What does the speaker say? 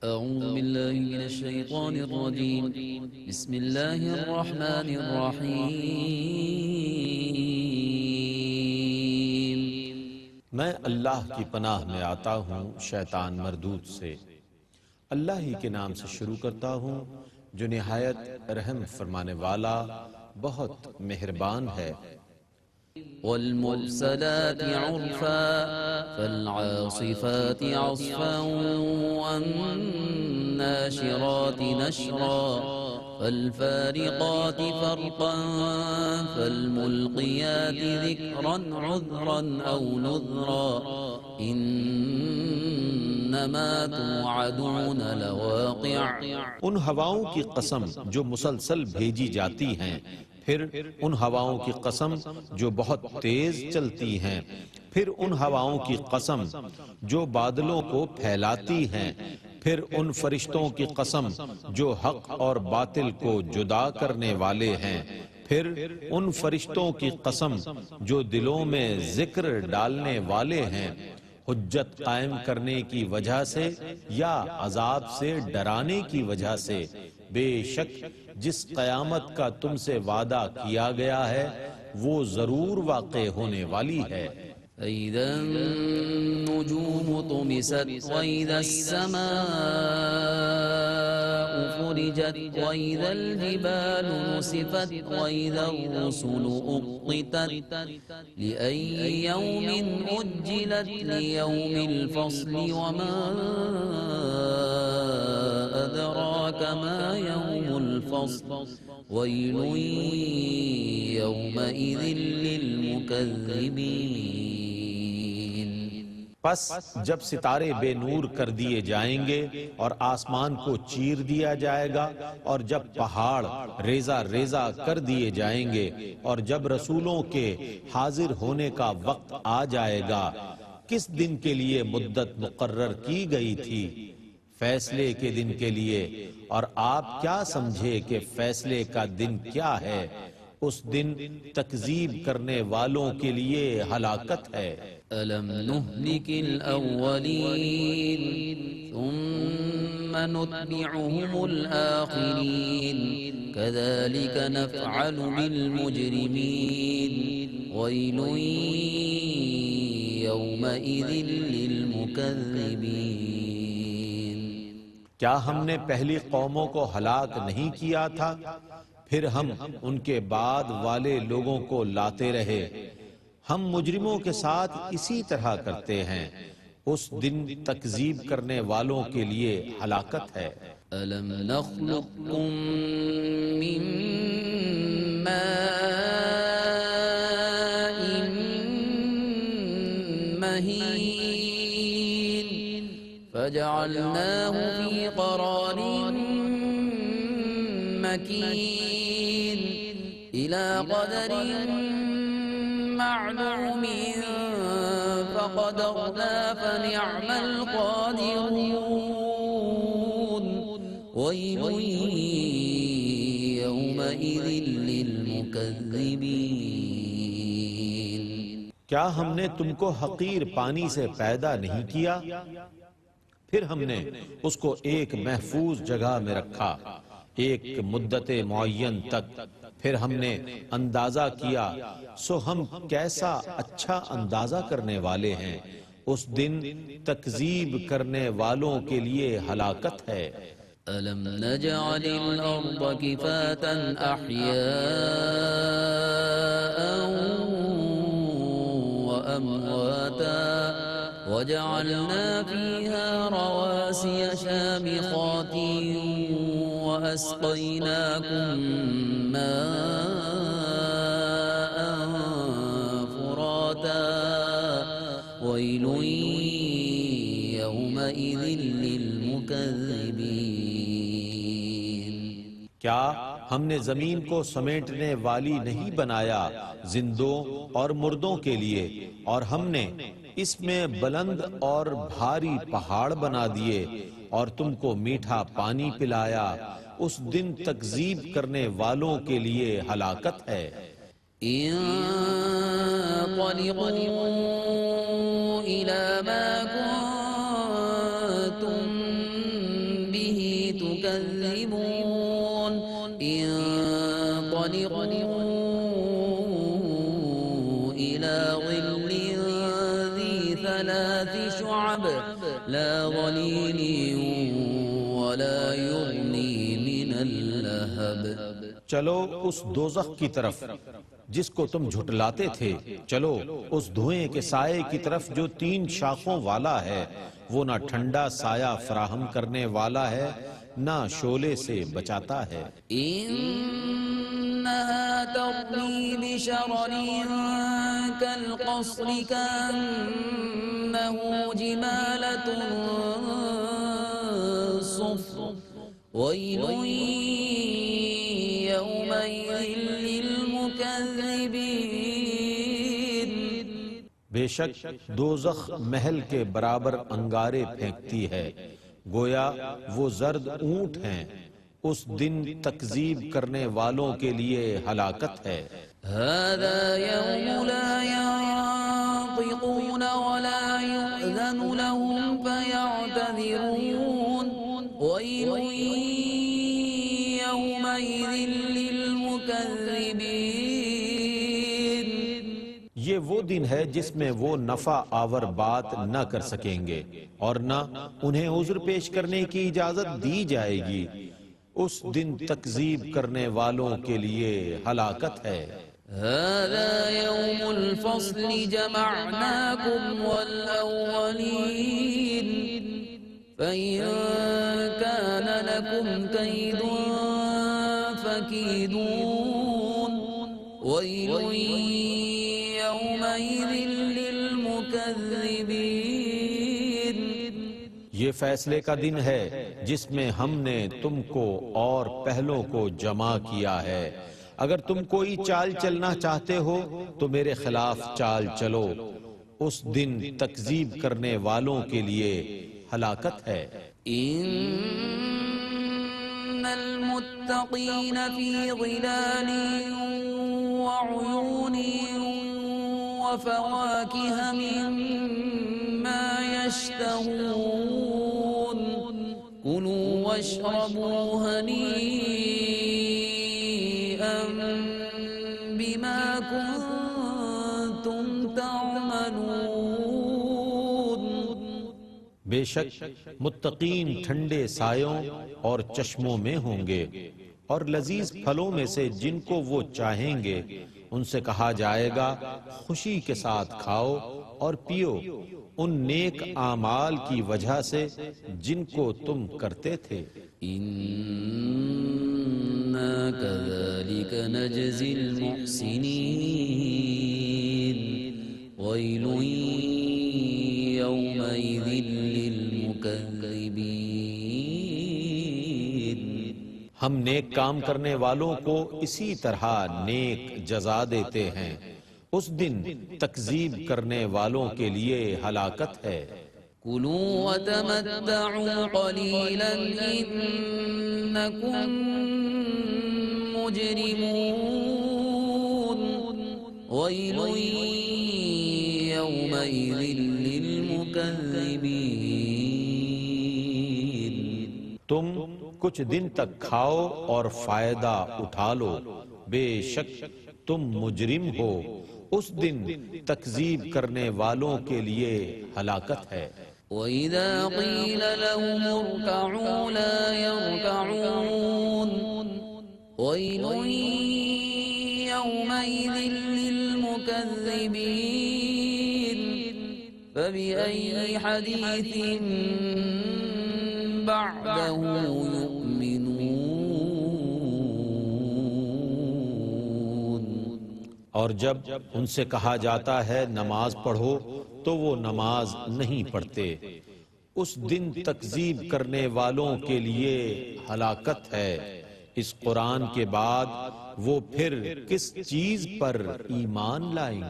أعوذ بالله من الشيطان الرجيم. بسم الله الرحمن الرحيم. میں اللہ کی پناہ میں آتا ہوں شیطان مردود سے۔ اللہ ہی کے نام سے شروع کرتا ہوں جو نہایت رحم فرمانے والا بہت مہربان ہے۔ والمرسلات عرفا فالعاصفات عصفا والناشرات نشرا فالفارقات فرقا فالملقيات ذكرا عذرا أو نذرا إنما توعدون لواقع۔ ان ہواؤں کی قسم جو مسلسل بھیجی جاتی ہیں، پھر ان ہواؤں کی قسم جو بہت تیز چلتی ہیں، پھر ان ہواؤں کی قسم جو بادلوں کو پھیلاتی ہیں، پھر ان فرشتوں کی قسم جو حق اور باطل کو جدا کرنے والے ہیں، پھر ان فرشتوں کی قسم جو دلوں میں ذکر ڈالنے والے ہیں، حجت قائم کرنے کی وجہ سے یا عذاب سے ڈرانے کی وجہ سے۔ بے شک جس قیامت کا تم سے وعدہ کیا گیا ہے وہ ضرور واقع ہونے والی ہے۔ فإذا النجوم طمست وإذا السماء فرجت وإذا الجبال نسفت وإذا الرسل أقتت لأي يوم أجلت ليوم الفصل وما أدراك ما يوم الفصل ويل يومئذ للمكذبين۔ پس جب ستارے بے نور کر دیے جائیں گے اور آسمان کو چیر دیا جائے گا، اور جب پہاڑ ریزہ ریزہ کر دیے جائیں گے، اور جب رسولوں کے حاضر ہونے کا وقت آ جائے گا، کس دن کے لیے مدت مقرر کی گئی تھی؟ فیصلے کے دن کے لیے۔ اور آپ کیا سمجھے کہ فیصلے کا دن کیا ہے؟ اس دن تکذیب کرنے والوں کے لیے ہلاکت ہے۔ ألم نهلك الأولين ثم نتبعهم الآخرين كذلك نفعل بالمجرمين ويل يومئذ للمكذبين۔ کیا ہم نے پہلی قوموں کو ہلاک نہیں کیا تھا؟ پھر ہم ان کے بعد والے لوگوں کو لاتے رہے۔ ہم مجرموں کے ساتھ اسی طرح کرتے ہیں۔ اس دن تکذیب کرنے والوں کے لیے ہلاکت ہے۔ ألم نخلقكم من ماء مهين فجعلناه في قرار مكين إلى قدر معلوم فقدرنا فنعم القادرون ويل يومئذ للمكذبين۔ کیا ہم نے تم کو حقیر پانی سے پیدا نہیں کیا؟ پھر ہم نے اس کو ایک محفوظ جگہ میں رکھا ایک مدت معین تک، پھر ہم نے اندازہ کیا، سو ہم کیسا اچھا اندازہ کرنے والے ہیں۔ اس دن تکذیب کرنے والوں کے لیے ہلاکت ہے۔ ألم نجعل الأرض كفاة أحياء وأمواتا وجعلنا فيها رواسي شامخات وأسقيناكم ماء فراتا ويل يومئذ للمكذبين۔ کیا ہم نے زمین کو سمیٹنے والی نہیں بنایا زندوں اور مردوں کے لیے، اور ہم نے اس میں بلند اور بھاری پہاڑ بنا دیے اور تم کو میٹھا پانی پلایا۔ اس دن تکذیب کرنے والوں کے لیے ہلاکت ہے۔ انطلقوا إلى ما كنتم تكذبون انطلقوا إلى ظل ذي ثلاث شعب لا ظليل ولا يغني من اللهب چلو اس دوزخ کی طرف جس کو تم جھٹلاتے تھے، چلو اس دھوئیں کے سائے کی طرف جو 3 شاخوں والا ہے، وہ نہ ٹھنڈا سایہ فراہم کرنے والا ہے نہ شعلے سے بچاتا ہے۔ إنها ترمي بشرر كالقصر كأنه جمالة صفر ويل يومئذ للمكذبين بے شک دوزخ محل کے برابر انگارے پھینکتی ہے، گویا وہ زرد اونٹ ہیں، اس دن تکذیب کرنے والوں کے لیے ہلاکت ہے۔ هذا يوم لا ينطقون ولا يؤذن لهم فيعتذرون ويل يومئذ للمكذبين یہ وہ دن ہے جس میں وہ نفع آور بات نہ کر سکیں گے اور نہ انہیں عذر پیش کرنے کی اجازت دی جائے گی، اس دن تکذیب کرنے والوں کے لیے ہلاکت ہے۔ هذا يوم الفصل جمعناكم والأولين فإن كان لكم كيد فكيدون ويل يومئذ للمكذبين یہ فیصلے کا دن ہے جس میں ہم نے تم کو اور پہلوں کو جمع کیا ہے، اگر تم کوئی چال چلنا چاہتے ہو تو میرے خلاف چال چلو، اس دن تکذیب کرنے والوں کے لیے ہلاکت ہے۔ إن المتقين في ظلال وعيون وفواكه مما يشتهون كلوا واشربوا هنيئا بما كنتم تعملون بے شک متقین ٹھنڈے سایوں اور چشموں میں ہوں گے اور لذیذ پھلوں میں سے جن کو وہ چاہیں گے، ان سے کہا جائے گا خوشی کے ساتھ کھاؤ اور پیو ان نیک اعمال کی وجہ سے جن کو تم کرتے تھے۔ إنا كذلك نجزي المحسنين ويل يومئذ للمكذبين ہم نیک کام کرنے والوں کو اسی طرح نیک جزا دیتے ہیں، اس دن تکذیب کرنے والوں کے لیے ہلاکت ہے۔ كلوا وتمتعوا قليلا إنكم مجرمون ويل يومئذ للمكذبين تم کچھ دن تک کھاؤ اور فائدہ اٹھا لو، بے شک تم مجرم ہو، اس دن تکذیب کرنے والوں کے لیے ہلاکت ہے۔ وَإِذَا قِيلَ لَهُمُ ارْكَعُوا لَا يَرْكَعُونَ وَيْلٌ يَوْمَئِذٍ لِّلْمُكَذِّبِينَ فَبِأَيِّ حَدِيثٍ بَعْدَهُ يُؤْمِنُونَ اور جب ان سے کہا جاتا ہے نماز پڑھو تو وہ نماز نہیں پڑھتے، اس دن تکذیب کرنے والوں کے لیے ہلاکت ہے۔ اس قرآن کے بعد وہ پھر کس چیز پر ایمان لائیں؟